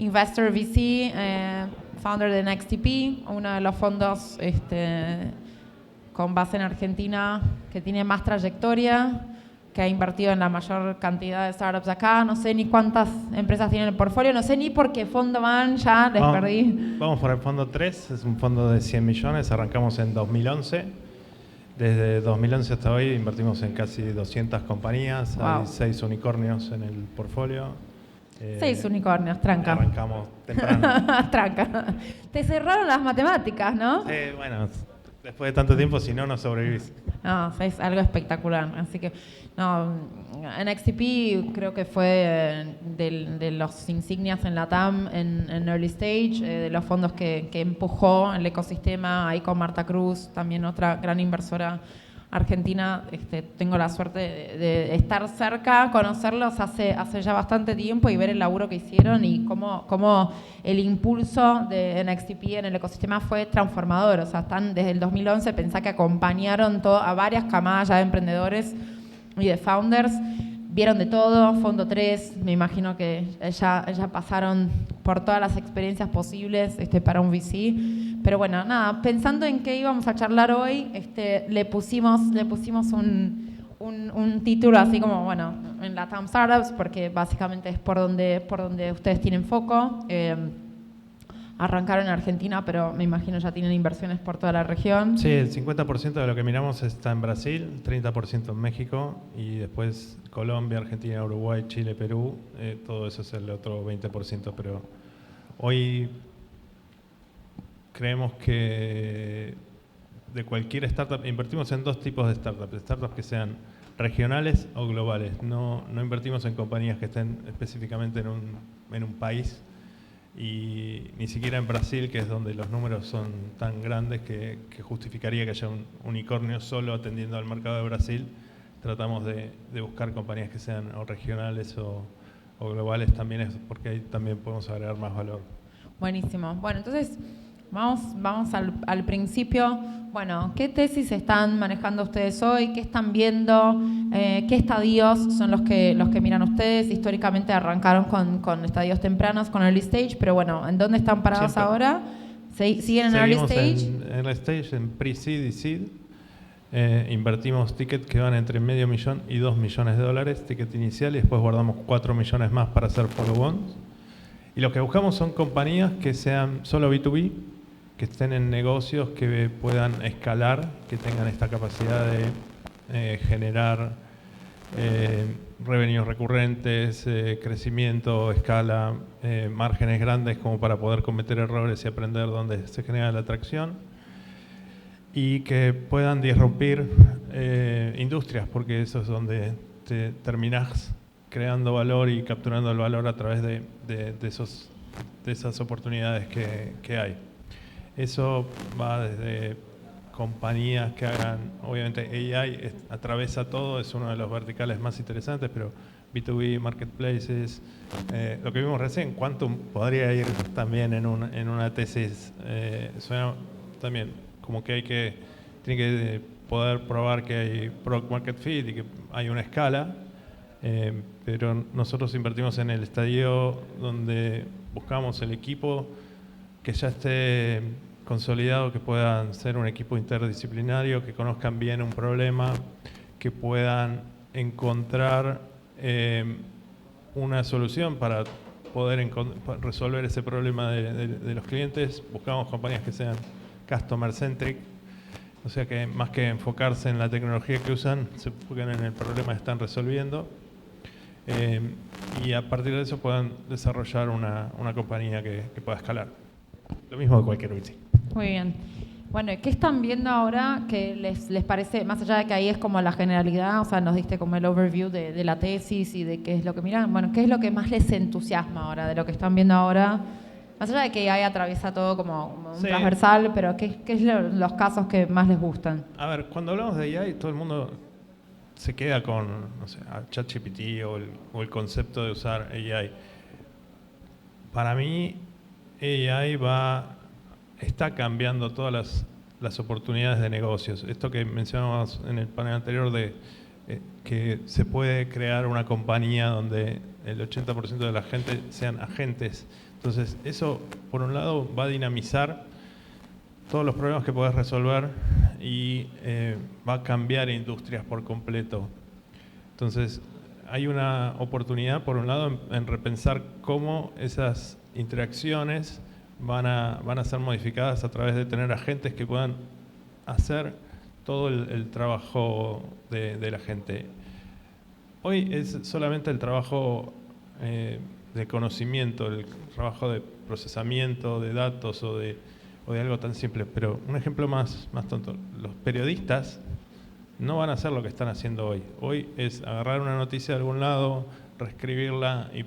investor VC, founder de NextTP, uno de los fondos con base en Argentina que tiene más trayectoria, que ha invertido en la mayor cantidad de startups acá. No sé ni cuántas empresas tienen en el portfolio, no sé ni por qué fondo van, ya les perdí. Vamos por el fondo 3, es un fondo de 100 millones, arrancamos en 2011. Desde 2011 hasta hoy invertimos en casi 200 compañías, Wow. Hay 6 unicornios en el portfolio. 6 unicornios, tranca. Arrancamos temprano. Tranca. Te cerraron las matemáticas, ¿no? Sí, bueno, después de tanto tiempo, si no, no sobrevivís. No, es algo espectacular. Así que, no, NXTP creo que fue de los insignias en la TAM en Early Stage, de los fondos que empujó el ecosistema, ahí con Marta Cruz, también otra gran inversora argentina. Tengo la suerte de estar cerca, conocerlos hace ya bastante tiempo y ver el laburo que hicieron y cómo el impulso de NXTP en el ecosistema fue transformador. O sea, están desde el 2011, pensá que acompañaron a varias camadas ya de emprendedores y de founders. Vieron de todo, Fondo 3, me imagino que ya pasaron por todas las experiencias posibles para un VC. Pero bueno, nada, pensando en qué íbamos a charlar hoy, le pusimos un título así como, bueno, en la TAM Startups, porque básicamente es por donde ustedes tienen foco. Arrancaron en Argentina, pero me imagino ya tienen inversiones por toda la región. Sí, el 50% de lo que miramos está en Brasil, 30% en México y después Colombia, Argentina, Uruguay, Chile, Perú. Todo eso es el otro 20%, pero hoy creemos que de cualquier startup, invertimos en 2 tipos de startups que sean regionales o globales. No invertimos en compañías que estén específicamente en un país. Y ni siquiera en Brasil, que es donde los números son tan grandes que justificaría que haya un unicornio solo atendiendo al mercado de Brasil. Tratamos de buscar compañías que sean o regionales o globales, también es porque ahí también podemos agregar más valor. Buenísimo. Bueno, entonces vamos al principio. Bueno, ¿qué tesis están manejando ustedes hoy? ¿Qué están viendo? ¿Qué estadios son los que miran ustedes? Históricamente arrancaron con estadios tempranos, con early stage, pero bueno, ¿en dónde están parados ahora? ¿Siguen en early stage? En early stage, en pre-seed y seed. Invertimos tickets que van entre $500,000 y $2 millones, ticket inicial, y después guardamos 4 millones más para hacer follow-ons. Y lo que buscamos son compañías que sean solo B2B, que estén en negocios que puedan escalar, que tengan esta capacidad de generar revenues recurrentes, crecimiento, escala, márgenes grandes como para poder cometer errores y aprender dónde se genera la atracción, y que puedan disrumpir industrias, porque eso es donde te terminás creando valor y capturando el valor a través de esas oportunidades que hay. Eso va desde compañías que hagan, obviamente AI atraviesa todo, es uno de los verticales más interesantes, pero B2B, marketplaces, lo que vimos recién, Quantum podría ir también en una tesis, suena también como que tiene que poder probar que hay product market fit y que hay una escala, pero nosotros invertimos en el estadio donde buscamos el equipo que ya esté consolidado, que puedan ser un equipo interdisciplinario, que conozcan bien un problema, que puedan encontrar una solución para poder resolver ese problema de los clientes. Buscamos compañías que sean customer centric, o sea que más que enfocarse en la tecnología que usan, se enfocan en el problema que están resolviendo, y a partir de eso puedan desarrollar una compañía que pueda escalar. Lo mismo de cualquier VC. Muy bien. Bueno, ¿qué están viendo ahora que les parece, más allá de que ahí es como la generalidad, o sea, nos diste como el overview de la tesis y de qué es lo que miran, bueno, qué es lo que más les entusiasma ahora de lo que están viendo ahora? Más allá de que AI atraviesa todo como un transversal, pero ¿qué es los casos que más les gustan? A ver, cuando hablamos de AI, todo el mundo se queda con, no sé, ChatGPT o el concepto de usar AI. Para mí, AI está cambiando todas las oportunidades de negocios. Esto que mencionábamos en el panel anterior de que se puede crear una compañía donde el 80% de la gente sean agentes Entonces, eso, por un lado, va a dinamizar todos los problemas que podés resolver y va a cambiar industrias por completo. Entonces, hay una oportunidad, por un lado, en repensar cómo esas interacciones van a ser modificadas a través de tener agentes que puedan hacer todo el trabajo de la gente. Hoy es solamente el trabajo de conocimiento, el trabajo de procesamiento de datos o de algo tan simple. Pero un ejemplo más tonto, los periodistas no van a hacer lo que están haciendo hoy. Hoy es agarrar una noticia de algún lado, reescribirla y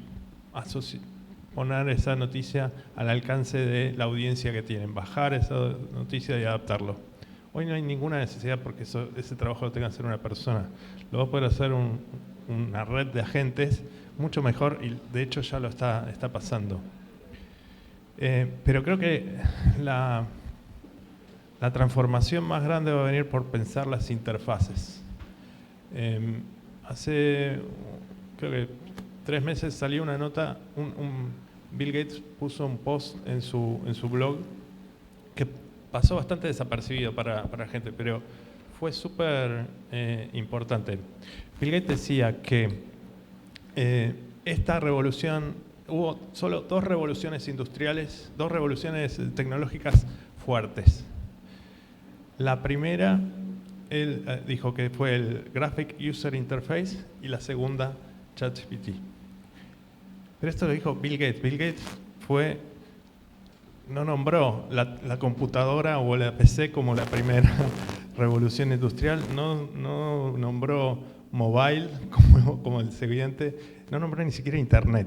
poner esa noticia al alcance de la audiencia que tienen, bajar esa noticia y adaptarlo. Hoy no hay ninguna necesidad porque ese trabajo lo tenga que hacer una persona. Lo va a poder hacer una red de agentes mucho mejor y de hecho ya lo está pasando. Pero creo que la transformación más grande va a venir por pensar las interfaces. Hace, creo que 3 meses salió una nota, Bill Gates puso un post en su blog que pasó bastante desapercibido para la gente, pero fue súper importante. Bill Gates decía que esta revolución, hubo solo 2 revoluciones industriales, 2 revoluciones tecnológicas fuertes. La primera, él dijo que fue el Graphic User Interface y la segunda, ChatGPT. Pero esto lo dijo Bill Gates. Bill Gates no nombró la computadora o la PC como la primera revolución industrial, no nombró mobile como el siguiente, no nombró ni siquiera Internet.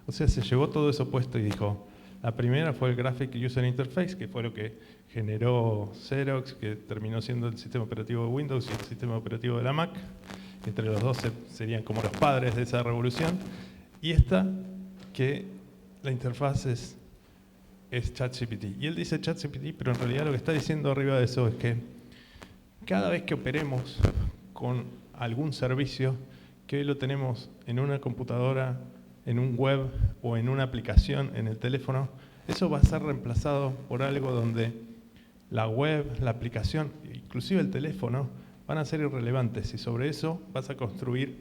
O sea, se llevó todo eso puesto y dijo, la primera fue el Graphic User Interface, que fue lo que generó Xerox, que terminó siendo el sistema operativo de Windows y el sistema operativo de la Mac. Entre los dos serían como los padres de esa revolución. Y esta, que la interfaz es ChatGPT. Y él dice ChatGPT, pero en realidad lo que está diciendo arriba de eso es que cada vez que operemos con algún servicio, que hoy lo tenemos en una computadora, en un web o en una aplicación en el teléfono, eso va a ser reemplazado por algo donde la web, la aplicación, inclusive el teléfono, van a ser irrelevantes y sobre eso vas a construir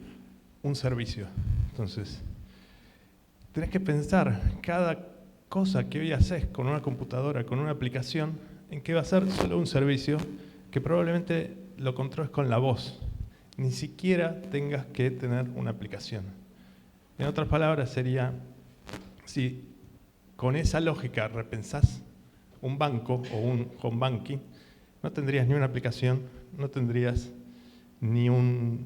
un servicio. Entonces, tenés que pensar cada cosa que hoy haces con una computadora, con una aplicación, en que va a ser solo un servicio que probablemente lo controles con la voz. Ni siquiera tengas que tener una aplicación. En otras palabras sería, si con esa lógica repensás un banco o un home banking, no tendrías ni una aplicación, no tendrías ni un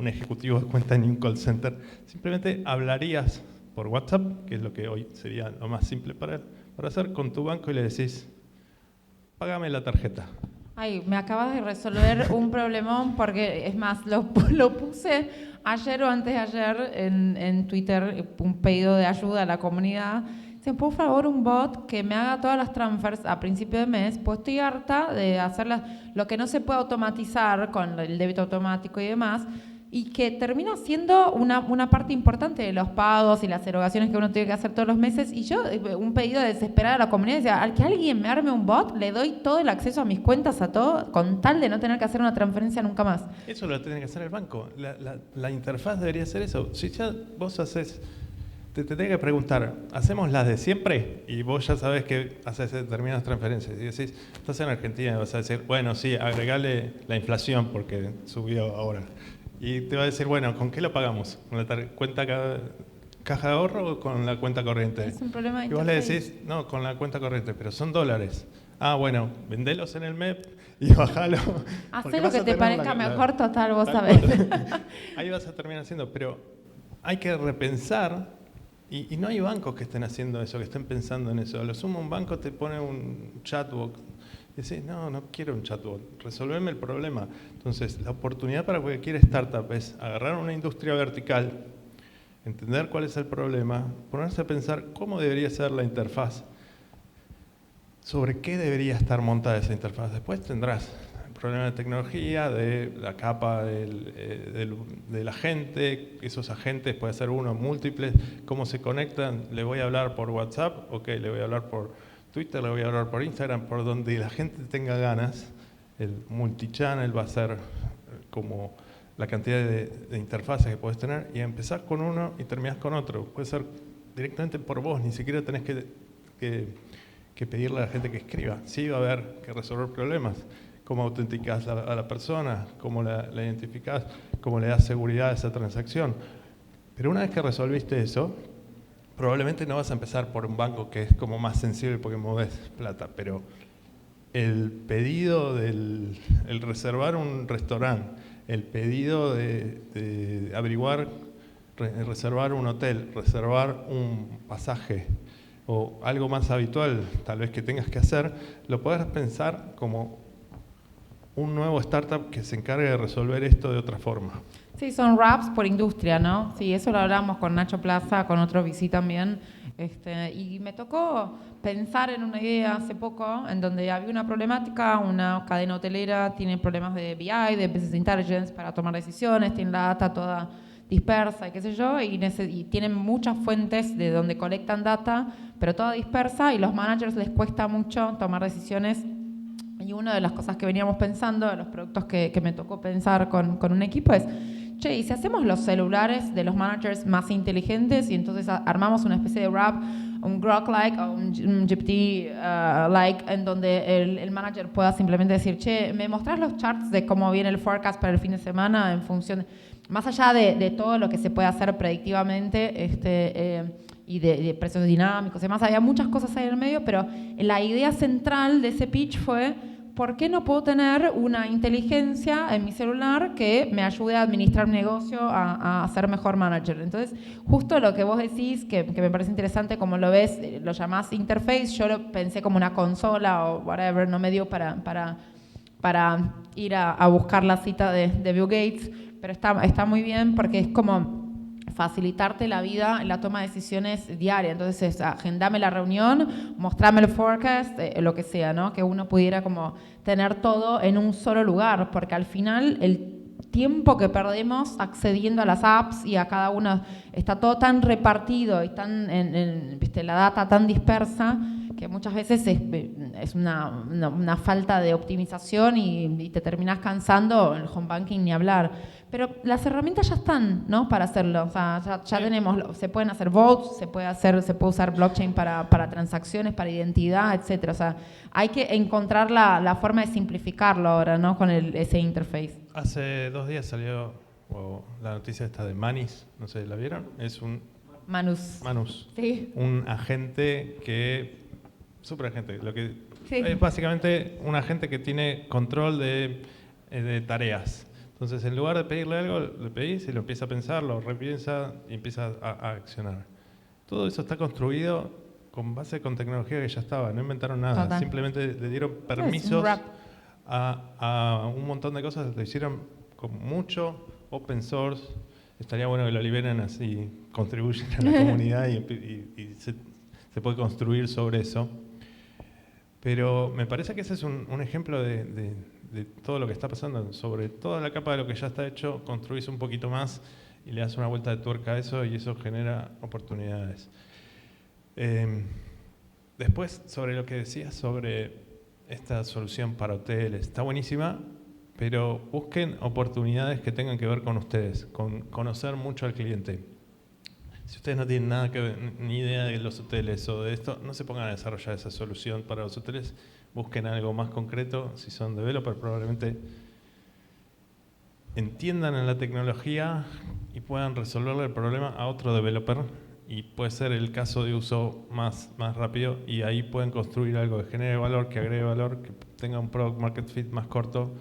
ejecutivo de cuenta ni un call center. Simplemente hablarías por WhatsApp, que es lo que hoy sería lo más simple para hacer, con tu banco y le decís, págame la tarjeta. Ay, me acabas de resolver un problemón porque, es más, lo puse ayer o antes de ayer en Twitter, un pedido de ayuda a la comunidad. Dicen, por favor, un bot que me haga todas las transfers a principio de mes, pues estoy harta de hacerlas, lo que no se puede automatizar con el débito automático y demás, y que termina siendo una parte importante de los pagos y las erogaciones que uno tiene que hacer todos los meses. Y yo, un pedido desesperado a la comunidad, decía, al que alguien me arme un bot, le doy todo el acceso a mis cuentas, a todo, con tal de no tener que hacer una transferencia nunca más. Eso lo tiene que hacer el banco. La interfaz debería ser eso. Si ya vos haces, te tenés que preguntar, ¿hacemos las de siempre? Y vos ya sabés que haces determinadas transferencias. Y decís, estás en Argentina y vas a decir, bueno, sí, agregale la inflación porque subió ahora. Y te va a decir, bueno, ¿con qué lo pagamos? ¿Con la cuenta caja de ahorro o con la cuenta corriente? Es un problema de y vos le interface. decís, no, con la cuenta corriente, pero son dólares. Ah, bueno, vendelos en el MEP y bajalo. Hacé lo que te parezca mejor, total, vos sabés. Ahí vas a terminar haciendo, pero hay que repensar, y no hay bancos que estén haciendo eso, que estén pensando en eso. A lo sumo un banco te pone un chatbot. Y decís, no quiero un chatbot, resolveme el problema. Entonces, la oportunidad para cualquier startup es agarrar una industria vertical, entender cuál es el problema, ponerse a pensar cómo debería ser la interfaz, sobre qué debería estar montada esa interfaz. Después tendrás problema de tecnología, de la capa del agente, esos agentes puede ser uno, múltiples, cómo se conectan, le voy a hablar por WhatsApp, ok, le voy a hablar por Twitter, le voy a hablar por Instagram, por donde la gente tenga ganas. El multichannel va a ser como la cantidad de interfaces que puedes tener, y empezás con uno y terminás con otro. Puede ser directamente por vos, ni siquiera tenés que pedirle a la gente que escriba. Sí va a haber que resolver problemas. Cómo autenticás a la persona, cómo la identificás, cómo le das seguridad a esa transacción. Pero una vez que resolviste eso, probablemente no vas a empezar por un banco que es como más sensible porque movés plata, pero el pedido el reservar un restaurante, el pedido de averiguar, reservar un hotel, reservar un pasaje o algo más habitual tal vez que tengas que hacer, lo podés pensar como un nuevo startup que se encargue de resolver esto de otra forma. Sí, son wraps por industria, ¿no? Sí, eso lo hablamos con Nacho Plaza, con otro VC también. Y me tocó pensar en una idea hace poco en donde había una problemática, una cadena hotelera tiene problemas de BI, de Business Intelligence para tomar decisiones, tiene la data toda dispersa y qué sé yo, y tienen muchas fuentes de donde colectan data, pero toda dispersa, y los managers les cuesta mucho tomar decisiones. Y una de las cosas que veníamos pensando, de los productos que me tocó pensar con un equipo es, che, ¿y si hacemos los celulares de los managers más inteligentes y entonces armamos una especie de wrap, un Grok-like o un GPT-like, en donde el manager pueda simplemente decir, che, ¿me mostrás los charts de cómo viene el forecast para el fin de semana en función de, más allá de todo lo que se puede hacer predictivamente, y de precios dinámicos y demás, había muchas cosas ahí en el medio, pero la idea central de ese pitch fue, ¿por qué no puedo tener una inteligencia en mi celular que me ayude a administrar mi negocio, a ser mejor manager? Entonces, justo lo que vos decís, que me parece interesante, como lo ves, lo llamás interface, yo lo pensé como una consola o whatever, no me dio para ir a buscar la cita de Bill Gates, pero está muy bien porque es como facilitarte la vida en la toma de decisiones diaria. Entonces, agendame la reunión, mostrame el forecast, lo que sea, ¿no? Que uno pudiera como tener todo en un solo lugar, porque al final el tiempo que perdemos accediendo a las apps y a cada una, está todo tan repartido y ¿viste? La data tan dispersa, que muchas veces es una falta de optimización y te terminas cansando, el home banking ni hablar. Pero las herramientas ya están, ¿no? Para hacerlo. O sea, ya tenemos, se pueden hacer votes, se puede usar blockchain para transacciones, para identidad, etcétera. O sea, hay que encontrar la forma de simplificarlo ahora, ¿no? Con ese interface. Hace 2 días salió la noticia esta de Manus, no sé, ¿la vieron? Es un Manus. Sí. Un agente super agente, sí. Es básicamente un agente que tiene control de tareas. Entonces, en lugar de pedirle algo, le pedís y lo empieza a pensar, lo repiensa y empieza a accionar. Todo eso está construido con base con tecnología que ya estaba, no inventaron nada. Total. Simplemente le dieron permisos a un montón de cosas, lo hicieron con mucho open source. Estaría bueno que lo liberen así, contribuyen a la comunidad y se puede construir sobre eso. Pero me parece que ese es un ejemplo de todo lo que está pasando. Sobre toda la capa de lo que ya está hecho, construís un poquito más y le das una vuelta de tuerca a eso y eso genera oportunidades. Después, sobre lo que decías sobre esta solución para hoteles, está buenísima, pero busquen oportunidades que tengan que ver con ustedes, con conocer mucho al cliente. Si ustedes no tienen nada que ver, ni idea de los hoteles o de esto, no se pongan a desarrollar esa solución para los hoteles. Busquen algo más concreto. Si son developers, probablemente entiendan en la tecnología y puedan resolverle el problema a otro developer. Y puede ser el caso de uso más rápido. Y ahí pueden construir algo que genere valor, que agregue valor, que tenga un product market fit más corto.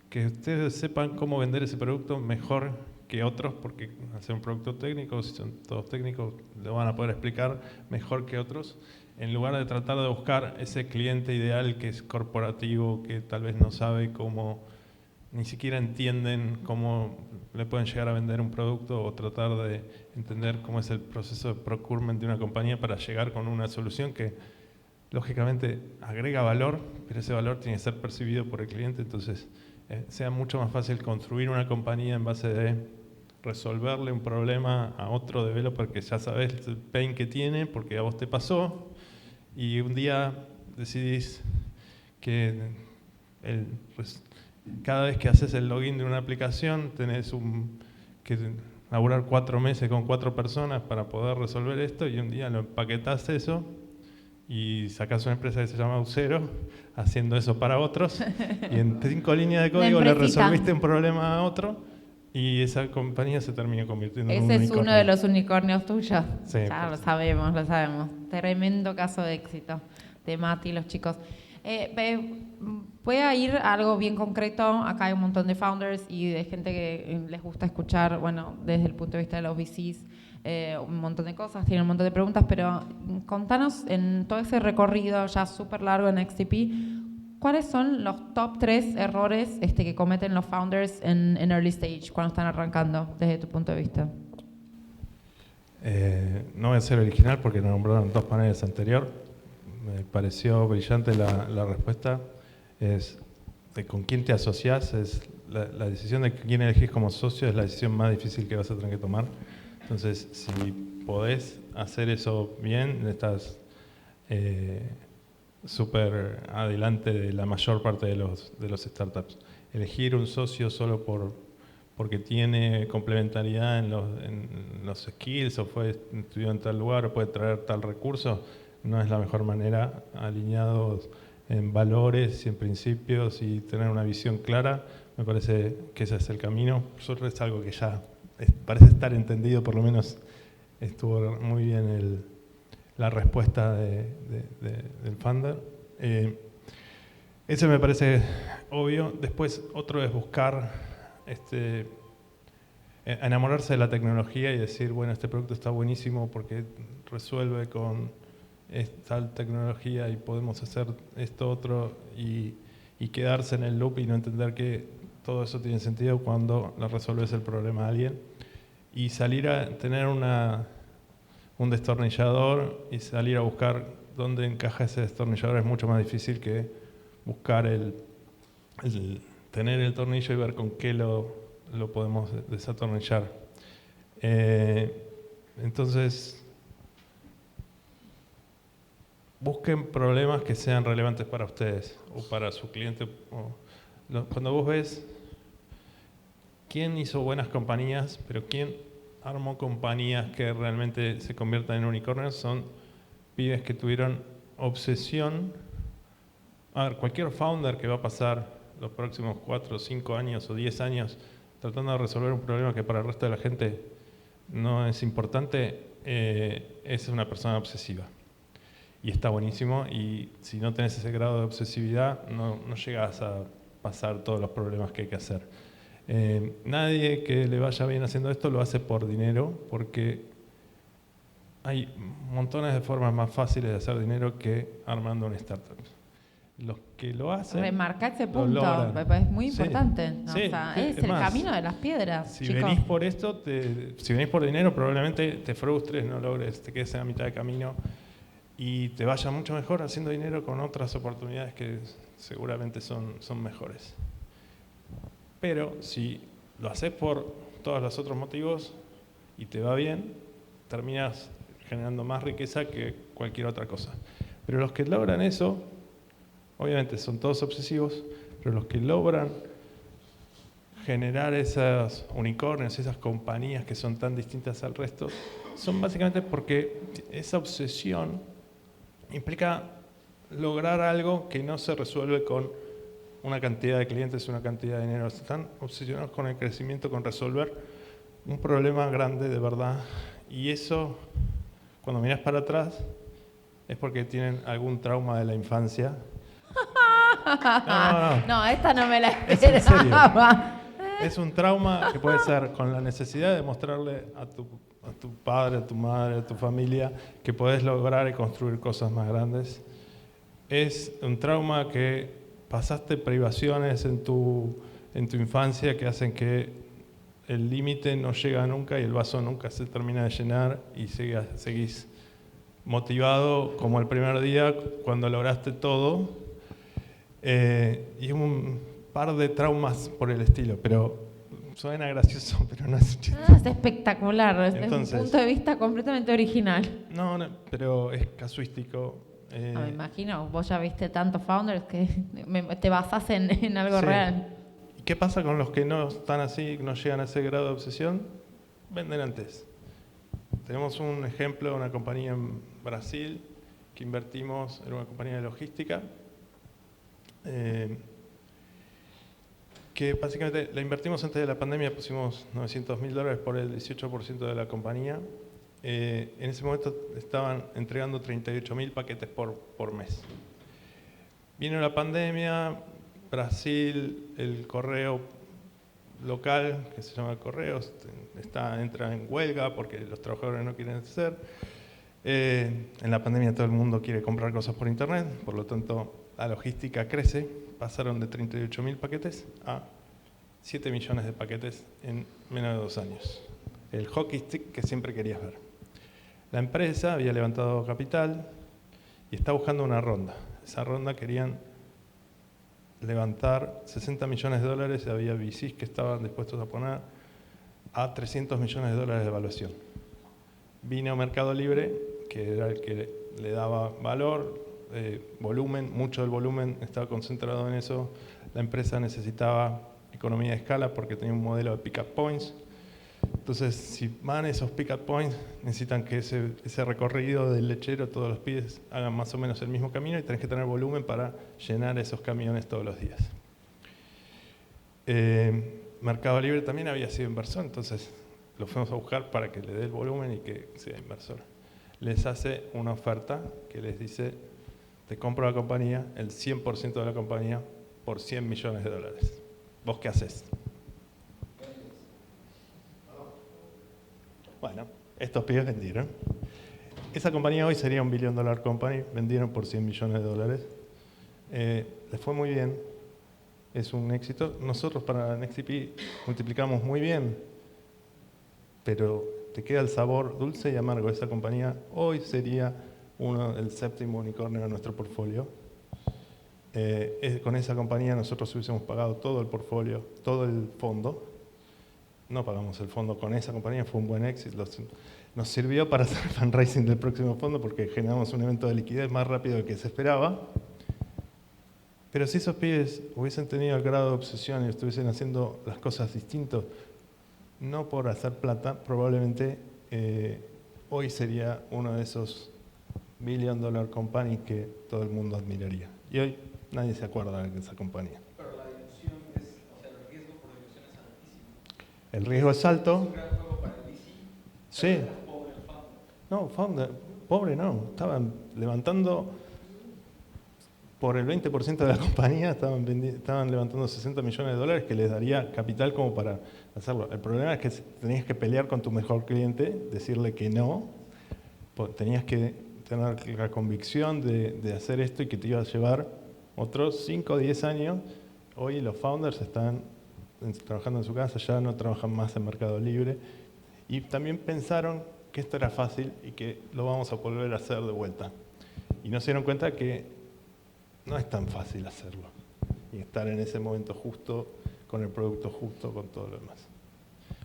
Que ustedes sepan cómo vender ese producto mejor que otros, porque hacer un producto técnico, si son todos técnicos, lo van a poder explicar mejor que otros, en lugar de tratar de buscar ese cliente ideal que es corporativo, que tal vez no sabe cómo, ni siquiera entienden cómo le pueden llegar a vender un producto o tratar de entender cómo es el proceso de procurement de una compañía para llegar con una solución que lógicamente agrega valor, pero ese valor tiene que ser percibido por el cliente, entonces sea mucho más fácil construir una compañía en base de resolverle un problema a otro developer que ya sabes el pain que tiene porque a vos te pasó y un día decidís que pues, cada vez que haces el login de una aplicación tenés que laburar 4 meses con 4 personas para poder resolver esto y un día lo empaquetás eso y sacás una empresa que se llama Auxero haciendo eso para otros y en 5 líneas de código le resolviste un problema a otro y esa compañía se termina convirtiendo en un unicornio. Ese es uno de los unicornios tuyos. Sí, ya lo sabemos, lo sabemos. Tremendo caso de éxito de Mati y los chicos. Voy a ir a algo bien concreto. Acá hay un montón de founders y de gente que les gusta escuchar, bueno, desde el punto de vista de los VCs, un montón de cosas, tienen un montón de preguntas, pero contanos en todo ese recorrido ya súper largo en XTP, ¿cuáles son los top 3 errores que cometen los founders en early stage cuando están arrancando, desde tu punto de vista? No voy a ser original porque nos nombraron 2 paneles anteriores. Me pareció brillante la respuesta. Es de con quién te asociás, es la decisión de quién elegís como socio es la decisión más difícil que vas a tener que tomar. Entonces, si podés hacer eso bien, estás súper adelante de la mayor parte de los startups. Elegir un socio solo porque tiene complementariedad en los skills o estudió en tal lugar o puede traer tal recurso, no es la mejor manera. Alineados en valores y en principios y tener una visión clara, me parece que ese es el camino. Por suerte es algo que ya parece estar entendido, por lo menos estuvo muy bien la respuesta del founder. Ese me parece obvio. Después otro es buscar enamorarse de la tecnología y decir, bueno, este producto está buenísimo porque resuelve con tal tecnología y podemos hacer esto otro y quedarse en el loop y no entender que todo eso tiene sentido cuando le resuelves el problema a alguien y salir a tener un destornillador y salir a buscar dónde encaja ese destornillador es mucho más difícil que buscar tener el tornillo y ver con qué lo podemos desatornillar. Entonces, busquen problemas que sean relevantes para ustedes o para su cliente. Cuando vos ves quién hizo buenas compañías, pero quién armó compañías que realmente se conviertan en unicornios, son pibes que tuvieron obsesión. A ver, cualquier founder que va a pasar los próximos 4, 5 años o 10 años tratando de resolver un problema que para el resto de la gente no es importante, es una persona obsesiva. Y está buenísimo, y si no tenés ese grado de obsesividad, no llegas a pasar todos los problemas que hay que hacer. Nadie que le vaya bien haciendo esto lo hace por dinero, porque hay montones de formas más fáciles de hacer dinero que armando una startup. Los que lo hacen... Remarca ese punto, es muy importante. Sí, o sea, es el más, camino de las piedras. Si venís por esto, si venís por dinero, probablemente te frustres, no logres, te quedes en la mitad de camino y te vaya mucho mejor haciendo dinero con otras oportunidades que seguramente son mejores. Pero si lo haces por todos los otros motivos y te va bien, terminas generando más riqueza que cualquier otra cosa. Pero los que logran eso, obviamente son todos obsesivos, pero los que logran generar esos unicornios, esas compañías que son tan distintas al resto, son básicamente porque esa obsesión implica lograr algo que no se resuelve con una cantidad de clientes, una cantidad de dinero. Están obsesionados con el crecimiento, con resolver un problema grande de verdad. Y eso, cuando miras para atrás, es porque tienen algún trauma de la infancia. No, esta no me la esperaba. Es en serio. Es un trauma que puede ser con la necesidad de mostrarle a tu padre, a tu madre, a tu familia que podés lograr y construir cosas más grandes. Es un trauma que pasaste privaciones en tu infancia que hacen que el límite no llega nunca y el vaso nunca se termina de llenar y seguís motivado como el primer día cuando lograste todo, y un par de traumas por el estilo, pero suena gracioso, pero no es un chiste. Es espectacular, Entonces, es un punto de vista completamente original. No, pero es casuístico. Me imagino, vos ya viste tantos founders que te basás en algo Sí. real. ¿Y qué pasa con los que no están así, no llegan a ese grado de obsesión? Venden antes. Tenemos un ejemplo, una compañía en Brasil que invertimos en una compañía de logística, que básicamente la invertimos antes de la pandemia, pusimos $900.000 por el 18% de la compañía. En ese momento estaban entregando 38.000 paquetes por mes. Vino la pandemia, Brasil, el correo local, que se llama Correos, entra en huelga porque los trabajadores no quieren hacer. En la pandemia todo el mundo quiere comprar cosas por internet, por lo tanto la logística crece. Pasaron de 38.000 paquetes a 7 millones de paquetes en menos de 2 años. El hockey stick que siempre querías ver. La empresa había levantado capital y está buscando una ronda. Esa ronda querían levantar $60 millones y había VCs que estaban dispuestos a poner a $300 millones de evaluación. Vino Mercado Libre, que era el que le daba valor, volumen, mucho del volumen estaba concentrado en eso. La empresa necesitaba economía de escala porque tenía un modelo de pick-up points. Entonces, si van esos pick-up points, necesitan que ese recorrido del lechero, todos los pibes hagan más o menos el mismo camino y tenés que tener volumen para llenar esos camiones todos los días. Mercado Libre también había sido inversor, entonces lo fuimos a buscar para que le dé el volumen y que sea inversor. Les hace una oferta que les dice: te compro la compañía, el 100% de la compañía, por $100 millones. ¿Vos qué haces? Bueno, estos pibes vendieron. Esa compañía hoy sería $1 billion company, vendieron por $100 millones. Les fue muy bien, es un éxito. Nosotros para NextDP multiplicamos muy bien, pero te queda el sabor dulce y amargo. Esa compañía hoy sería el 7º unicornio de nuestro portfolio. Con esa compañía nosotros hubiésemos pagado todo el portfolio, todo el fondo. No pagamos el fondo con esa compañía, fue un buen éxito. Nos sirvió para hacer fundraising del próximo fondo porque generamos un evento de liquidez más rápido del que se esperaba. Pero si esos pibes hubiesen tenido el grado de obsesión y estuviesen haciendo las cosas distintos, no por hacer plata, probablemente hoy sería uno de esos $1 billion companies que todo el mundo admiraría. Y hoy nadie se acuerda de esa compañía. Pero la dilución el riesgo por dilución es altísimo. El riesgo es alto. Es un gran juego para el VC. Sí. Pobre el founder. No, founder, pobre no. Estaban levantando por el 20% de la compañía, estaban levantando $60 millones que les daría capital como para hacerlo. El problema es que tenías que pelear con tu mejor cliente, decirle que no. Tenías que tener la convicción de hacer esto y que te iba a llevar otros 5 o 10 años. Hoy los founders están trabajando en su casa, ya no trabajan más en Mercado Libre. Y también pensaron que esto era fácil y que lo vamos a volver a hacer de vuelta. Y no se dieron cuenta que no es tan fácil hacerlo. Y estar en ese momento justo, con el producto justo, con todo lo demás.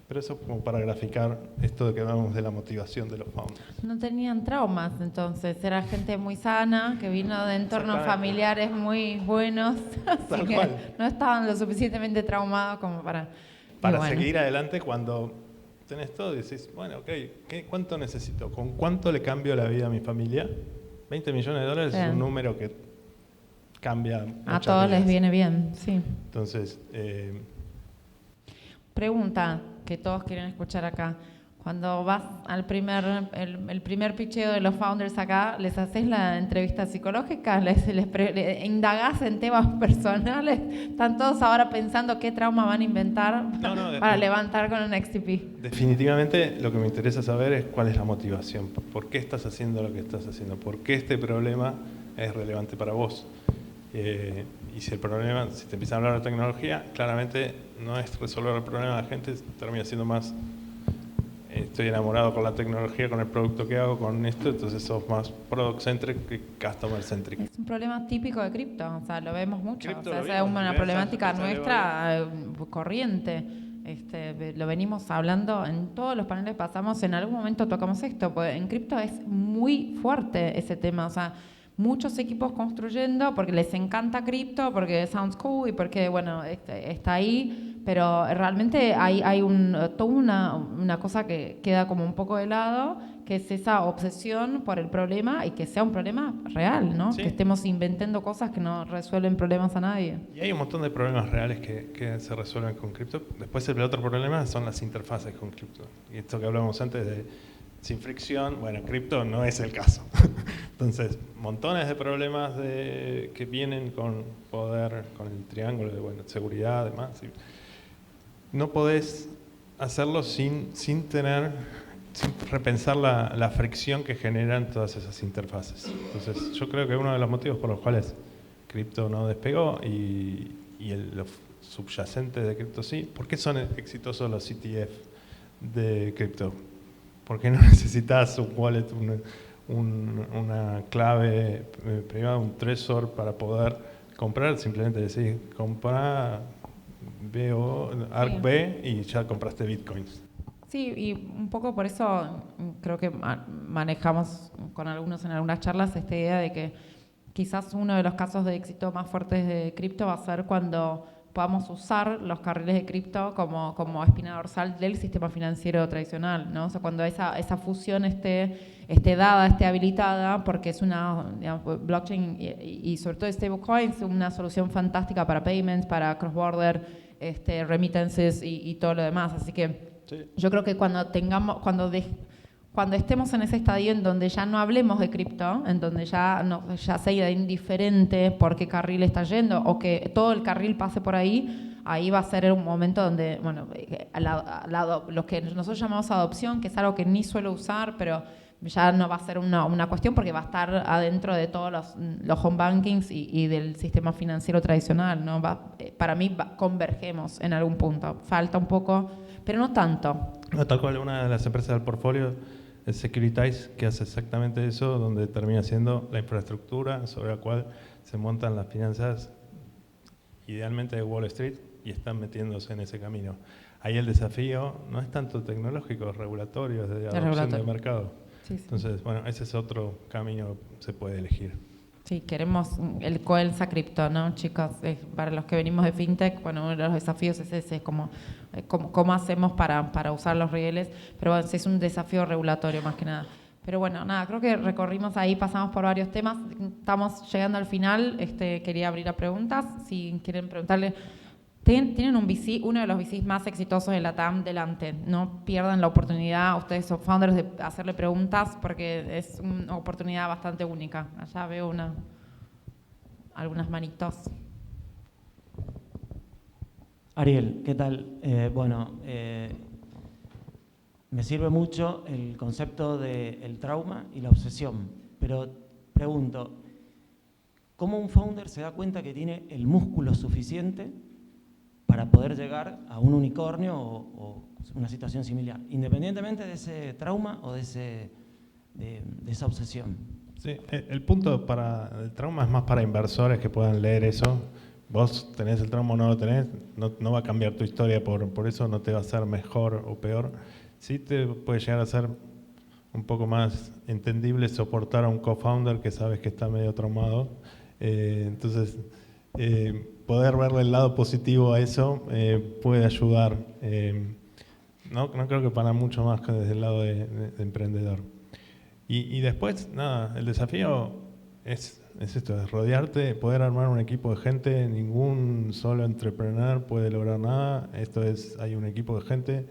Pero eso como para graficar esto de que hablamos de la motivación de los founders. No tenían traumas, entonces. Era gente muy sana, que vino de entornos familiares muy buenos. Así que no estaban lo suficientemente traumados como para seguir adelante cuando tenés todo y decís, bueno, ok, ¿cuánto necesito? ¿Con cuánto le cambio la vida a mi familia? $20 millones es un número que cambia a todos les viene bien, sí. Entonces, pregunta que todos quieren escuchar acá. Cuando vas al el primer pitcheo de los founders acá, ¿les haces la entrevista psicológica? ¿Les indagás en temas personales? ¿Están todos ahora pensando qué trauma van a inventar para levantar con un XTP? Definitivamente lo que me interesa saber es cuál es la motivación. ¿Por qué estás haciendo lo que estás haciendo? ¿Por qué este problema es relevante para vos? Y si te empiezan a hablar de tecnología, claramente no es resolver el problema de la gente, termina siendo más estoy enamorado con la tecnología, con el producto que hago, con esto, entonces sos más product-centric que customer-centric. Es un problema típico de cripto, o sea, lo vemos mucho. Cripto O sea, lo esa es vimos, una esa problemática salió nuestra corriente. Lo venimos hablando en todos los paneles que pasamos, en algún momento tocamos esto, porque en cripto es muy fuerte ese tema, o sea, muchos equipos construyendo porque les encanta cripto, porque sounds cool y porque, bueno, está ahí, pero realmente hay toda una cosa que queda como un poco de lado, que es esa obsesión por el problema y que sea un problema real, ¿no? Sí. Que estemos inventando cosas que no resuelven problemas a nadie. Y hay un montón de problemas reales que se resuelven con cripto. Después el otro problema son las interfaces con cripto. Y esto que hablábamos antes de sin fricción, bueno, cripto no es el caso. Entonces, montones de problemas que vienen con poder, con el triángulo de seguridad, además. No podés hacerlo sin repensar la fricción que generan todas esas interfaces. Entonces, yo creo que uno de los motivos por los cuales cripto no despegó y los subyacentes de cripto sí. ¿Por qué son exitosos los ETF de cripto? Porque no necesitas un wallet, una clave privada, un Trezor para poder comprar. Simplemente decís, compra ARKB y ya compraste bitcoins. Sí, y un poco por eso creo que manejamos con algunos en algunas charlas esta idea de que quizás uno de los casos de éxito más fuertes de cripto va a ser cuando podamos usar los carriles de cripto como espina dorsal del sistema financiero tradicional, ¿no? O sea, cuando esa fusión esté dada, esté habilitada, porque es una, digamos, blockchain y sobre todo stablecoins, una solución fantástica para payments, para cross-border, remittances y todo lo demás. Así que sí. Yo creo que cuando estemos en ese estadio en donde ya no hablemos de cripto, en donde ya sea indiferente por qué carril está yendo o que todo el carril pase por ahí va a ser un momento donde, bueno, lo que nosotros llamamos adopción, que es algo que ni suelo usar, pero ya no va a ser una cuestión porque va a estar adentro de todos los home bankings y del sistema financiero tradicional, ¿no? Para mí convergemos en algún punto. Falta un poco, pero no tanto. No, tal cual, una de las empresas del portfolio es Securitize, que hace exactamente eso, donde termina siendo la infraestructura sobre la cual se montan las finanzas, idealmente de Wall Street, y están metiéndose en ese camino. Ahí el desafío no es tanto tecnológico, es regulatorio, es de adopción de mercado. Sí, sí. Entonces, bueno, ese es otro camino que se puede elegir. Sí, queremos el Coelsa Cripto, ¿no, chicos? Para los que venimos de FinTech, bueno, uno de los desafíos es ese, cómo hacemos para usar los rieles, pero bueno, es un desafío regulatorio más que nada. Pero bueno, nada, creo que recorrimos ahí, pasamos por varios temas, estamos llegando al final, quería abrir a preguntas, si quieren preguntarle. Tienen un VC, uno de los VCs más exitosos de la TAM delante. No pierdan la oportunidad, ustedes son founders, de hacerle preguntas porque es una oportunidad bastante única. Allá veo algunas manitos. Ariel, ¿qué tal? Me sirve mucho el concepto del trauma y la obsesión, pero pregunto, ¿cómo un founder se da cuenta que tiene el músculo suficiente para poder llegar a un unicornio o una situación similar, independientemente de ese trauma o de esa obsesión? Sí, el punto para el trauma es más para inversores que puedan leer eso. Vos tenés el trauma o no lo tenés, no va a cambiar tu historia por eso, no te va a hacer mejor o peor. Sí te puede llegar a ser un poco más entendible soportar a un co-founder que sabes que está medio traumado. Entonces, poder verle el lado positivo a eso puede ayudar. No creo que para mucho más que desde el lado de emprendedor. Y después, nada, el desafío es esto, es rodearte, poder armar un equipo de gente. Ningún solo entrepreneur puede lograr nada. Hay un equipo de gente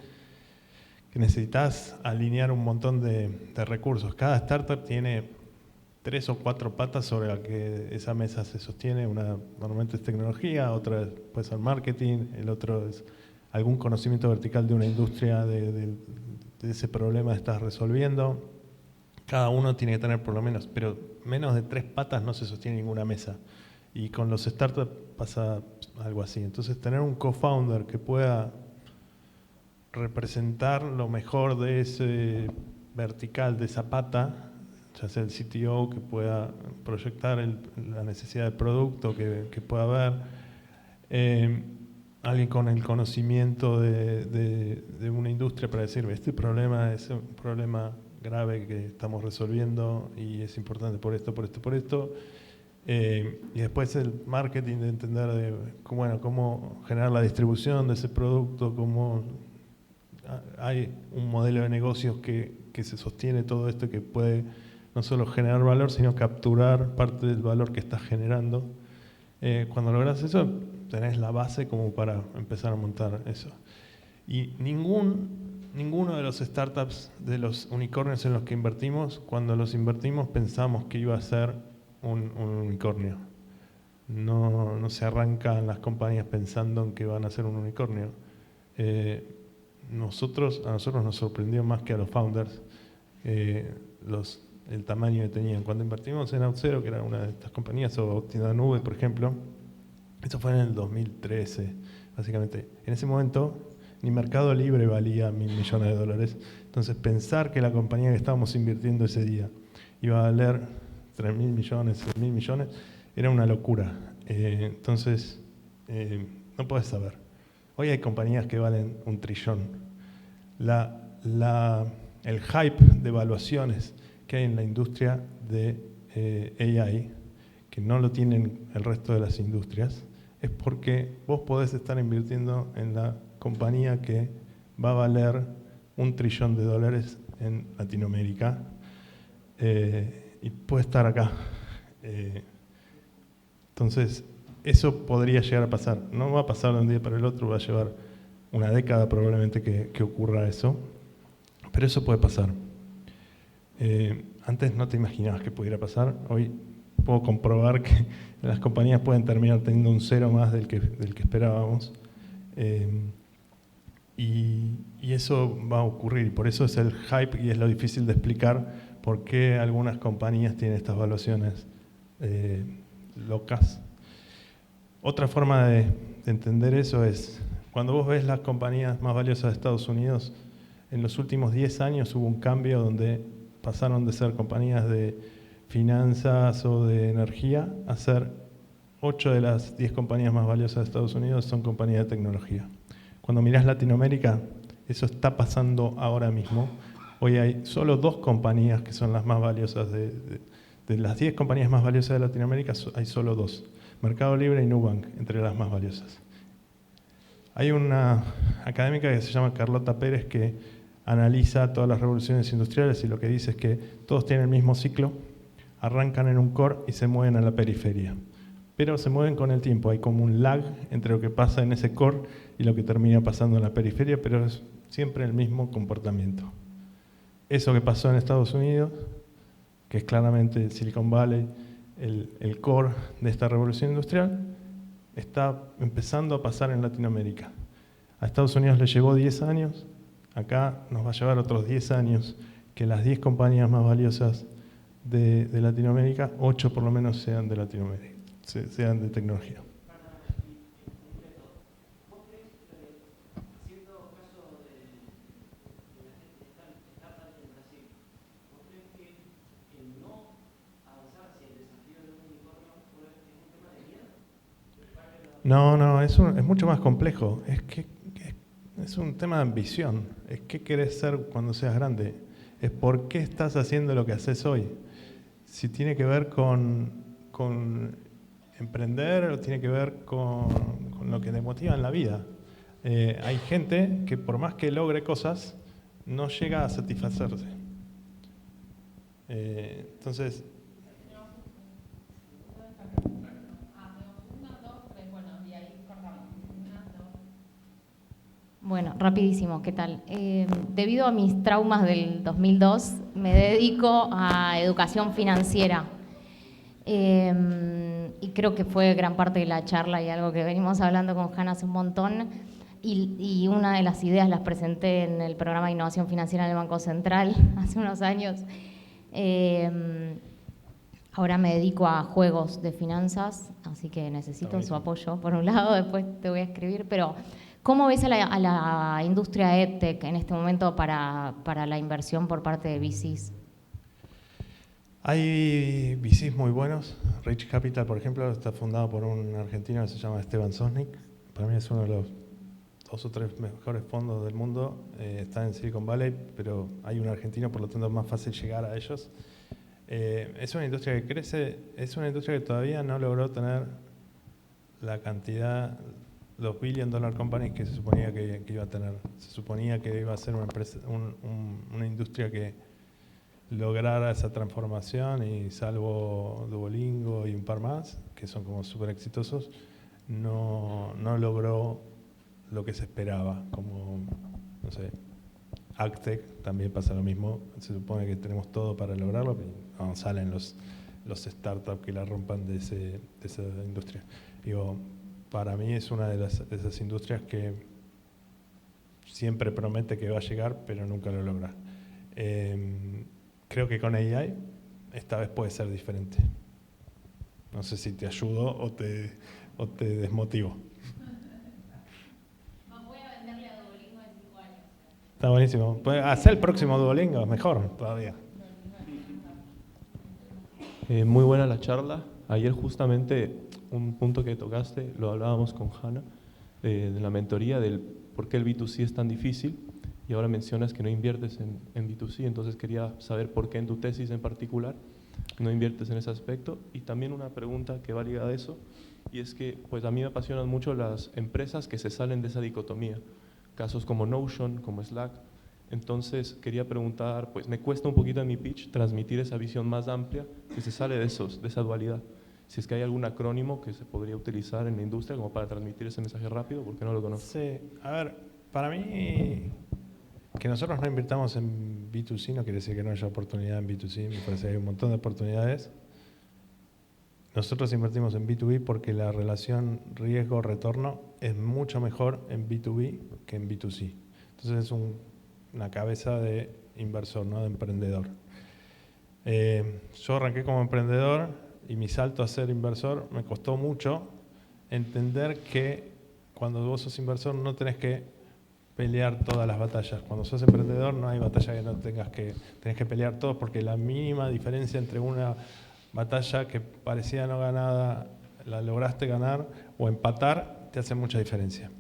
que necesitas alinear un montón de recursos. Cada startup tiene 3 o 4 patas sobre las que esa mesa se sostiene. Una normalmente es tecnología, otra puede ser marketing, el otro es algún conocimiento vertical de una industria, de ese problema que estás resolviendo. Cada uno tiene que tener por lo menos, pero menos de 3 patas no se sostiene ninguna mesa. Y con los startups pasa algo así. Entonces tener un co-founder que pueda representar lo mejor de ese vertical, de esa pata, ya sea el CTO que pueda proyectar la necesidad del producto que pueda haber, alguien con el conocimiento de una industria para decir, este problema es un problema grave que estamos resolviendo y es importante por esto, por esto, por esto. Y después el marketing de entender cómo generar la distribución de ese producto, cómo hay un modelo de negocios que se sostiene todo esto, que puede no solo generar valor, sino capturar parte del valor que estás generando. Cuando logras eso, tenés la base como para empezar a montar eso. Y ninguno de los startups, de los unicornios en los que invertimos, cuando los invertimos pensamos que iba a ser un unicornio. No se arrancan las compañías pensando en que van a ser un unicornio. A nosotros nos sorprendió más que a los founders el tamaño que tenían. Cuando invertimos en OutZero, que era una de estas compañías, o Tienda Nube, por ejemplo, eso fue en el 2013, básicamente. En ese momento, ni Mercado Libre valía $1.000 millones. Entonces, pensar que la compañía que estábamos invirtiendo ese día iba a valer 3.000 millones, 6.000 millones, era una locura. Entonces, no podés saber. Hoy hay compañías que valen 1 trillón. El hype de evaluaciones que hay en la industria de AI, que no lo tienen el resto de las industrias, es porque vos podés estar invirtiendo en la compañía que va a valer $1 trillón en Latinoamérica y puede estar acá. Entonces, eso podría llegar a pasar. No va a pasar de un día para el otro, va a llevar una década probablemente que ocurra eso, pero eso puede pasar. Antes no te imaginabas que pudiera pasar. Hoy puedo comprobar que las compañías pueden terminar teniendo un cero más del que esperábamos. Y eso va a ocurrir. Por eso es el hype y es lo difícil de explicar por qué algunas compañías tienen estas valuaciones locas. Otra forma de entender eso es, cuando vos ves las compañías más valiosas de Estados Unidos, en los últimos 10 años hubo un cambio donde pasaron de ser compañías de finanzas o de energía a ser 8 de las 10 compañías más valiosas de Estados Unidos son compañías de tecnología. Cuando mirás Latinoamérica, eso está pasando ahora mismo. Hoy hay solo 2 compañías que son las más valiosas de las 10 compañías más valiosas de Latinoamérica, hay solo 2. Mercado Libre y Nubank, entre las más valiosas. Hay una académica que se llama Carlota Pérez que analiza todas las revoluciones industriales y lo que dice es que todos tienen el mismo ciclo, arrancan en un core y se mueven a la periferia. Pero se mueven con el tiempo, hay como un lag entre lo que pasa en ese core y lo que termina pasando en la periferia, pero es siempre el mismo comportamiento. Eso que pasó en Estados Unidos, que es claramente Silicon Valley, el core de esta revolución industrial, está empezando a pasar en Latinoamérica. A Estados Unidos le llevó 10 años, acá nos va a llevar otros 10 años que las 10 compañías más valiosas de Latinoamérica, 8 por lo menos sean de Latinoamérica, sean de tecnología. No, es mucho más complejo. Es un tema de ambición. Es qué querés ser cuando seas grande. Es por qué estás haciendo lo que haces hoy. Si tiene que ver con emprender o tiene que ver con lo que te motiva en la vida. Hay gente que por más que logre cosas, no llega a satisfacerse. Entonces... Bueno, rapidísimo, ¿qué tal? Debido a mis traumas del 2002, me dedico a educación financiera. Y creo que fue gran parte de la charla y algo que venimos hablando con Hannah hace un montón. Y una de las ideas las presenté en el programa de innovación financiera del Banco Central hace unos años. Ahora me dedico a juegos de finanzas, así que necesito su apoyo, por un lado, después te voy a escribir, pero ¿Cómo ves a la industria EdTech en este momento para la inversión por parte de VCs? Hay VCs muy buenos. Rich Capital, por ejemplo, está fundado por un argentino que se llama Esteban Sosnick. Para mí es uno de los 2 o 3 mejores fondos del mundo. Está en Silicon Valley, pero hay un argentino, por lo tanto es más fácil llegar a ellos. Es una industria que crece, es una industria que todavía no logró tener la cantidad, los billion dollar companies que se suponía que iba a tener. Se suponía que iba a ser una empresa, una industria que lograra esa transformación, y salvo Duolingo y un par más, que son como súper exitosos, no logró lo que se esperaba. Como, no sé, AgTech también pasa lo mismo. Se supone que tenemos todo para lograrlo, pero no salen los startups que la rompan de esa industria. Digo, para mí es una de esas industrias que siempre promete que va a llegar, pero nunca lo logra. Creo que con AI esta vez puede ser diferente. No sé si te ayudo o te desmotivo. Voy a venderle a Duolingo en 5 años. Está buenísimo. Hacer el próximo Duolingo, mejor todavía. Muy buena la charla. Ayer justamente un punto que tocaste, lo hablábamos con Hanna, de la mentoría, del por qué el B2C es tan difícil, y ahora mencionas que no inviertes en B2C, entonces quería saber por qué en tu tesis en particular no inviertes en ese aspecto. Y también una pregunta que va ligada a eso, y es que pues a mí me apasionan mucho las empresas que se salen de esa dicotomía, casos como Notion, como Slack. Entonces quería preguntar, pues me cuesta un poquito en mi pitch transmitir esa visión más amplia que se sale de esa dualidad. Si es que hay algún acrónimo que se podría utilizar en la industria como para transmitir ese mensaje rápido, porque no lo conozco. Sí, a ver, para mí que nosotros no invirtamos en B2C no quiere decir que no haya oportunidad en B2C. Me parece que hay un montón de oportunidades. Nosotros invertimos en B2B porque la relación riesgo-retorno es mucho mejor en B2B que en B2C. Entonces es una cabeza de inversor, no de emprendedor. Yo arranqué como emprendedor y mi salto a ser inversor me costó mucho entender que cuando vos sos inversor no tenés que pelear todas las batallas. Cuando sos emprendedor no hay batalla que no tenés que pelear todos, porque la mínima diferencia entre una batalla que parecía no ganada, la lograste ganar o empatar, te hace mucha diferencia.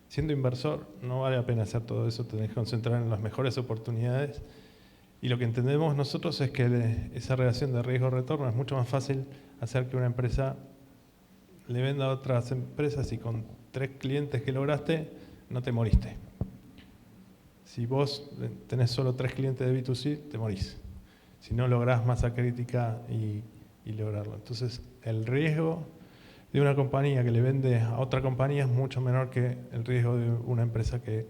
Siendo inversor no vale la pena hacer todo eso, tenés que concentrar en las mejores oportunidades. Y lo que entendemos nosotros es que esa relación de riesgo-retorno es mucho más fácil hacer que una empresa le venda a otras empresas, y con 3 clientes que lograste, no te moriste. Si vos tenés solo 3 clientes de B2C, te morís. Si no lográs masa crítica y lograrlo. Entonces, el riesgo de una compañía que le vende a otra compañía es mucho menor que el riesgo de una empresa que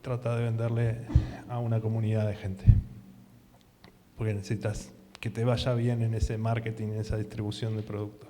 trata de venderle a una comunidad de gente. Porque necesitas que te vaya bien en ese marketing, en esa distribución de productos.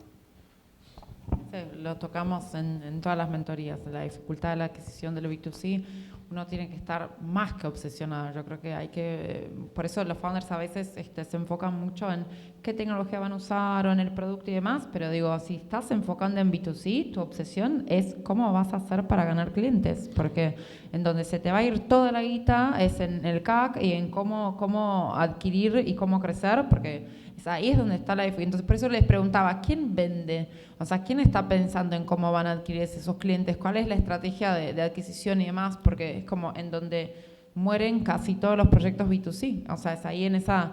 Sí, lo tocamos en todas las mentorías, la dificultad de la adquisición del B2C. Uno tiene que estar más que obsesionado. Yo creo que por eso los founders a veces se enfocan mucho en qué tecnología van a usar o en el producto y demás, pero digo, si estás enfocando en B2C, tu obsesión es cómo vas a hacer para ganar clientes, porque en donde se te va a ir toda la guita es en el CAC y en cómo adquirir y cómo crecer, porque ahí es donde está la dificultad. Entonces, por eso les preguntaba, ¿quién vende? O sea, ¿quién está pensando en cómo van a adquirir esos clientes? ¿Cuál es la estrategia de adquisición y demás? Porque es como en donde mueren casi todos los proyectos B2C. O sea, es ahí en esa...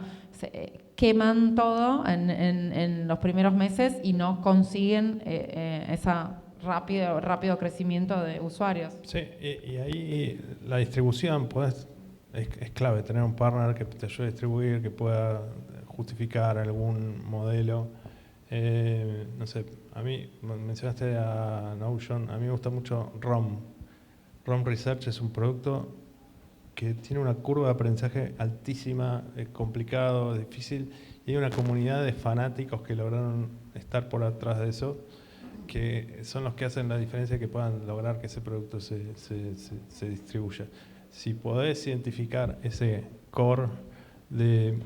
queman todo en los primeros meses y no consiguen esa rápido crecimiento de usuarios. Sí, y ahí la distribución es clave, tener un partner que te ayude a distribuir, que pueda justificar algún modelo. No sé, a mí, mencionaste a Notion, a mí me gusta mucho ROM. ROM Research es un producto que tiene una curva de aprendizaje altísima, es complicado, es difícil, y hay una comunidad de fanáticos que lograron estar por atrás de eso, que son los que hacen la diferencia, que puedan lograr que ese producto se distribuya. Si podés identificar ese core de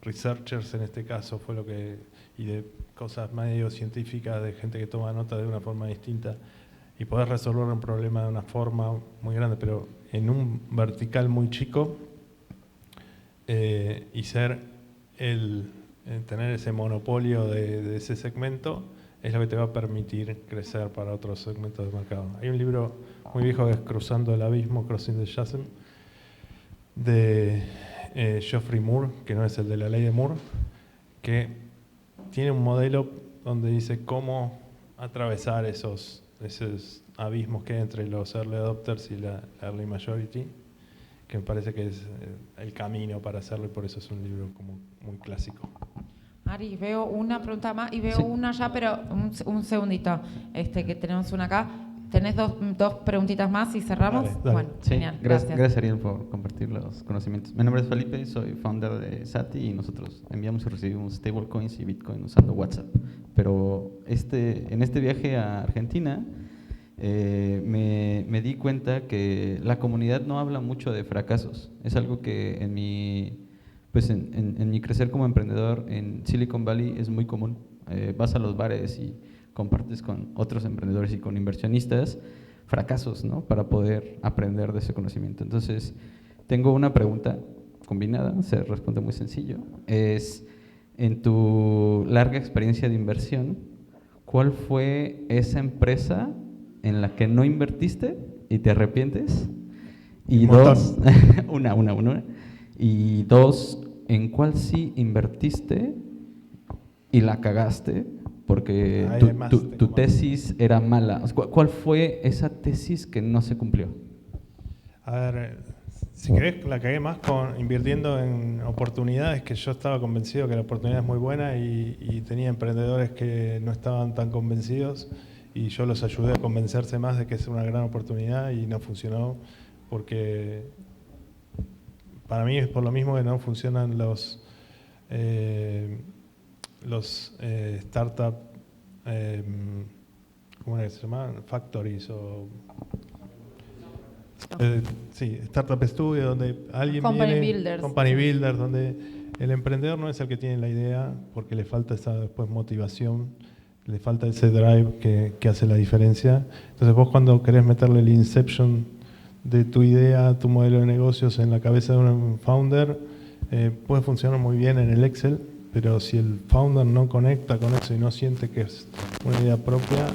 researchers, en este caso fue lo que, y de cosas medio científicas, de gente que toma nota de una forma distinta, y podés resolver un problema de una forma muy grande, pero en un vertical muy chico, y tener ese monopolio de ese segmento es lo que te va a permitir crecer para otros segmentos de mercado. Hay un libro muy viejo que es Cruzando el Abismo, Crossing the Chasm, de Geoffrey Moore, que no es el de la ley de Moore, que tiene un modelo donde dice cómo atravesar esos abismos que hay entre los early adopters y la early majority, que me parece que es el camino para hacerlo, y por eso es un libro como muy clásico. Ari, veo una pregunta más y veo Sí. una ya, pero un segundito, que tenemos una acá. ¿Tenés dos preguntitas más y cerramos? Dale, dale. Bueno, Sí, genial, gracias Ariel por compartir los conocimientos. Mi nombre es Felipe, soy founder de Sati y nosotros enviamos y recibimos stablecoins y Bitcoin usando WhatsApp. Pero en este viaje a Argentina me di cuenta que la comunidad no habla mucho de fracasos. Es algo que en mi crecer como emprendedor en Silicon Valley es muy común. Vas a los bares y compartes con otros emprendedores y con inversionistas fracasos, ¿no? Para poder aprender de ese conocimiento. Entonces, tengo una pregunta combinada, se responde muy sencillo. Es, en tu larga experiencia de inversión, ¿cuál fue esa empresa en la que no invertiste y te arrepientes? Y Un dos, una. Y dos, ¿en cuál sí invertiste y la cagaste? Porque Ahí hay más, tu tengo más. tesis era mala. O sea, ¿cuál fue esa tesis que no se cumplió? A ver, si querés, la cagué más invirtiendo en oportunidades que yo estaba convencido que la oportunidad es muy buena, y tenía emprendedores que no estaban tan convencidos y yo los ayudé a convencerse más de que es una gran oportunidad, y no funcionó porque para mí es por lo mismo que no funcionan los startup, ¿cómo era que se llamaban? Factories o... sí, Startup Studio, donde alguien Company viene, builders. Company Builders, donde el emprendedor no es el que tiene la idea, porque le falta esa después motivación, le falta ese drive que hace la diferencia. Entonces vos, cuando querés meterle el inception de tu idea, tu modelo de negocios en la cabeza de un founder, puede funcionar muy bien en el Excel, pero si el founder no conecta con eso y no siente que es una idea propia,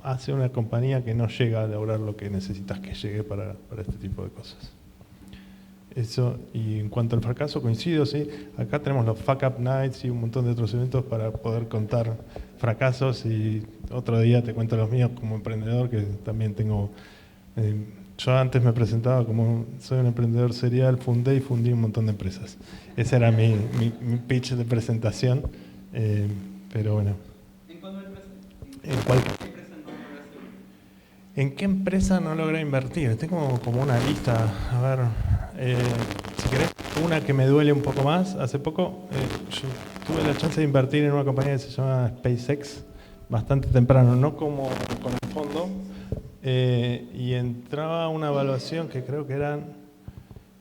hace una compañía que no llega a lograr lo que necesitas que llegue para este tipo de cosas. Eso, y en cuanto al fracaso, coincido, sí. Acá tenemos los Fuck Up Nights y un montón de otros eventos para poder contar fracasos, y otro día te cuento los míos como emprendedor, que también tengo... yo antes me presentaba como soy un emprendedor serial, fundí un montón de empresas. Ese era mi pitch de presentación, pero bueno. ¿En cuál empresa? ¿En cuál? ¿Qué empresa no lograste? ¿En qué empresa no logré invertir? Tengo como una lista. A ver, si querés, una que me duele un poco más. Hace poco yo tuve la chance de invertir en una compañía que se llama SpaceX, bastante temprano, no como con el fondo, y entraba una evaluación que creo que eran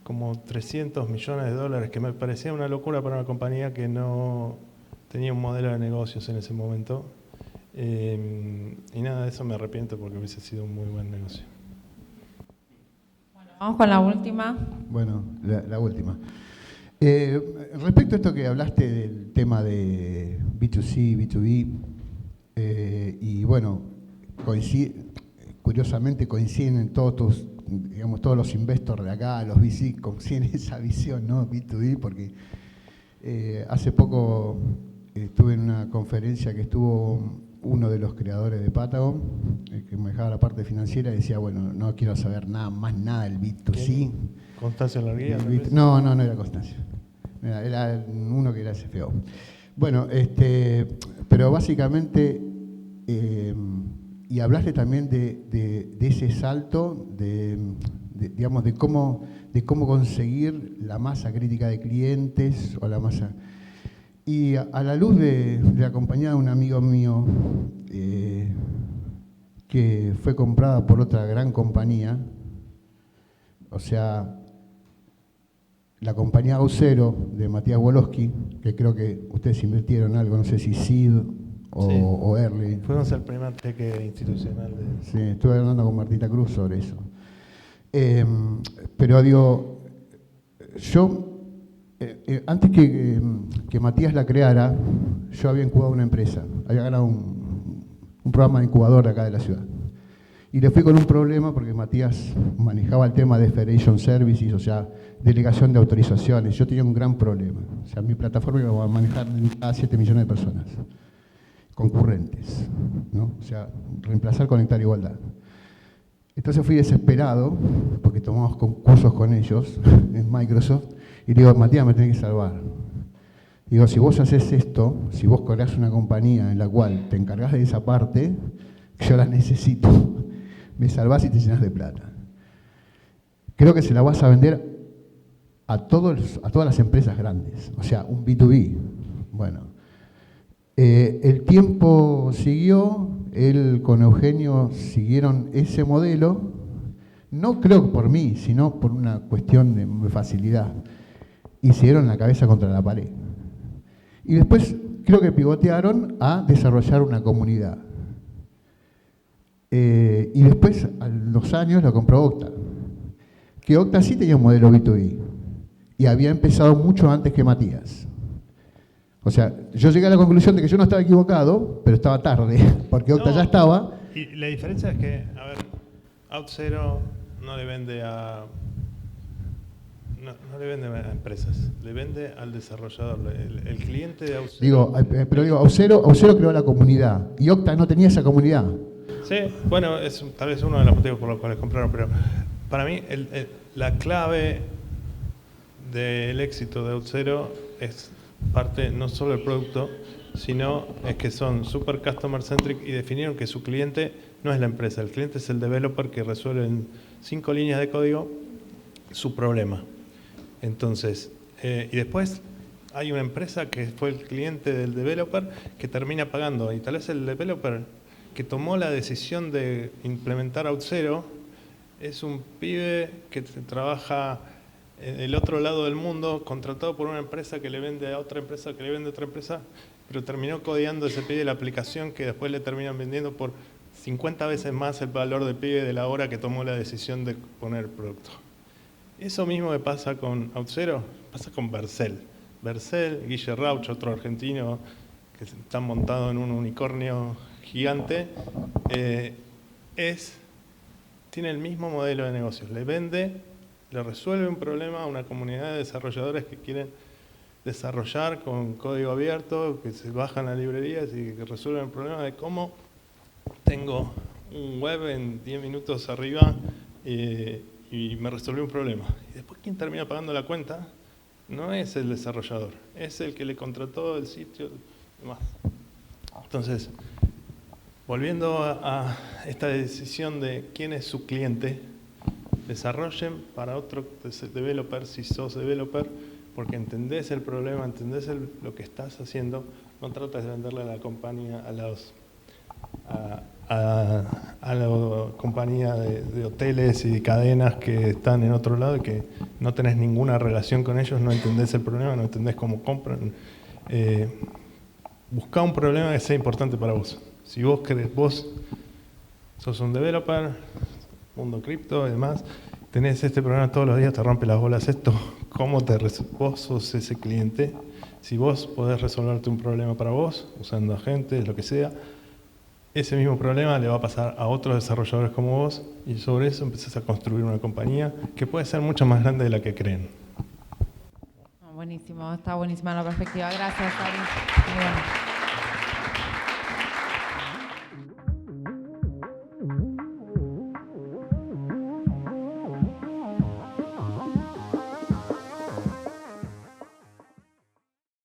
como $300 millones, que me parecía una locura para una compañía que no tenía un modelo de negocios en ese momento. Y nada, de eso me arrepiento porque hubiese sido un muy buen negocio. Vamos con la última. Bueno, la última. Respecto a esto que hablaste del tema de B2C, B2B, y bueno, curiosamente coinciden todos los investors de acá, los VC, coinciden esa visión, ¿no? B2B, porque hace poco estuve en una conferencia que estuvo uno de los creadores de Patagon, que manejaba la parte financiera, y decía, bueno, no quiero saber nada del B2C. ¿Constancia Larguía? No era Constancia. Era uno que era CFO. Bueno, pero básicamente, y hablaste también de ese salto, digamos, de cómo conseguir la masa crítica de clientes o la masa... Y a la luz de la compañía de un amigo mío que fue comprada por otra gran compañía, o sea, la compañía Aucero de Matías Wolowski, que creo que ustedes invirtieron algo, no sé si SID Sí. o Early. Fuimos el primer teque institucional de... Sí, estuve hablando con Martita Cruz sobre eso. Pero digo, yo, antes que Matías la creara, yo había incubado una empresa, había ganado un programa de incubador de acá de la ciudad. Y le fui con un problema porque Matías manejaba el tema de Federation Services, o sea, delegación de autorizaciones. Yo tenía un gran problema. O sea, mi plataforma iba a manejar a 7 millones de personas, concurrentes, ¿no? O sea, reemplazar, conectar, igualdad. Entonces fui desesperado, porque tomamos cursos con ellos en Microsoft, y le digo, Matías, me tenés que salvar. Digo, si vos haces esto, si vos creás una compañía en la cual te encargás de esa parte, yo la necesito, me salvás y te llenas de plata. Creo que se la vas a vender a todas las empresas grandes, o sea, un B2B. Bueno, el tiempo siguió, él con Eugenio siguieron ese modelo, no creo que por mí, sino por una cuestión de facilidad, y se dieron la cabeza contra la pared. Y después creo que pivotearon a desarrollar una comunidad. Y después, a los años, lo compró Okta. Que Okta sí tenía un modelo B2B, y había empezado mucho antes que Matías. O sea, yo llegué a la conclusión de que yo no estaba equivocado, pero estaba tarde, porque Okta ya estaba. Y la diferencia es que, a ver, OutZero no le vende a... No le vende a empresas, le vende al desarrollador, el cliente de OutZero. Pero OutZero creó la comunidad, y Okta no tenía esa comunidad. Sí, bueno, es tal vez uno de los motivos por los cuales compraron, pero para mí la clave del éxito de OutZero es parte no solo del producto, sino es que son super customer centric y definieron que su cliente no es la empresa, el cliente es el developer que resuelve en 5 líneas de código su problema. Entonces, y después hay una empresa que fue el cliente del developer que termina pagando, y tal vez el developer que tomó la decisión de implementar OutZero es un pibe que trabaja del otro lado del mundo, contratado por una empresa que le vende a otra empresa, que le vende a otra empresa, pero terminó codeando ese pibe la aplicación que después le terminan vendiendo por 50 veces más el valor del pibe de la hora que tomó la decisión de poner el producto. Eso mismo que pasa con OutZero, pasa con Vercel. Vercel, Guille Rauch, otro argentino que está montado en un unicornio gigante, tiene el mismo modelo de negocios. Le resuelve un problema a una comunidad de desarrolladores que quieren desarrollar con código abierto, que se bajan las librerías y que resuelven el problema de cómo tengo un web en 10 minutos arriba y me resolvió un problema. Y después quien termina pagando la cuenta no es el desarrollador, es el que le contrató el sitio y demás. Entonces, volviendo a esta decisión de quién es su cliente, desarrollen para otro developer, si sos developer, porque entendés el problema, entendés lo que estás haciendo, no tratas de venderle a la compañía, a la compañía de hoteles y cadenas que están en otro lado y que no tenés ninguna relación con ellos, no entendés el problema, no entendés cómo compran. Buscá un problema que sea importante para vos. Si vos sos un developer, mundo cripto y demás, tenés este problema todos los días, te rompe las bolas esto, vos sos ese cliente. Si vos podés resolverte un problema para vos, usando agentes, lo que sea, ese mismo problema le va a pasar a otros desarrolladores como vos y sobre eso empezás a construir una compañía que puede ser mucho más grande de la que creen. Buenísimo, está buenísima la perspectiva. Gracias, Ari. Muy bueno.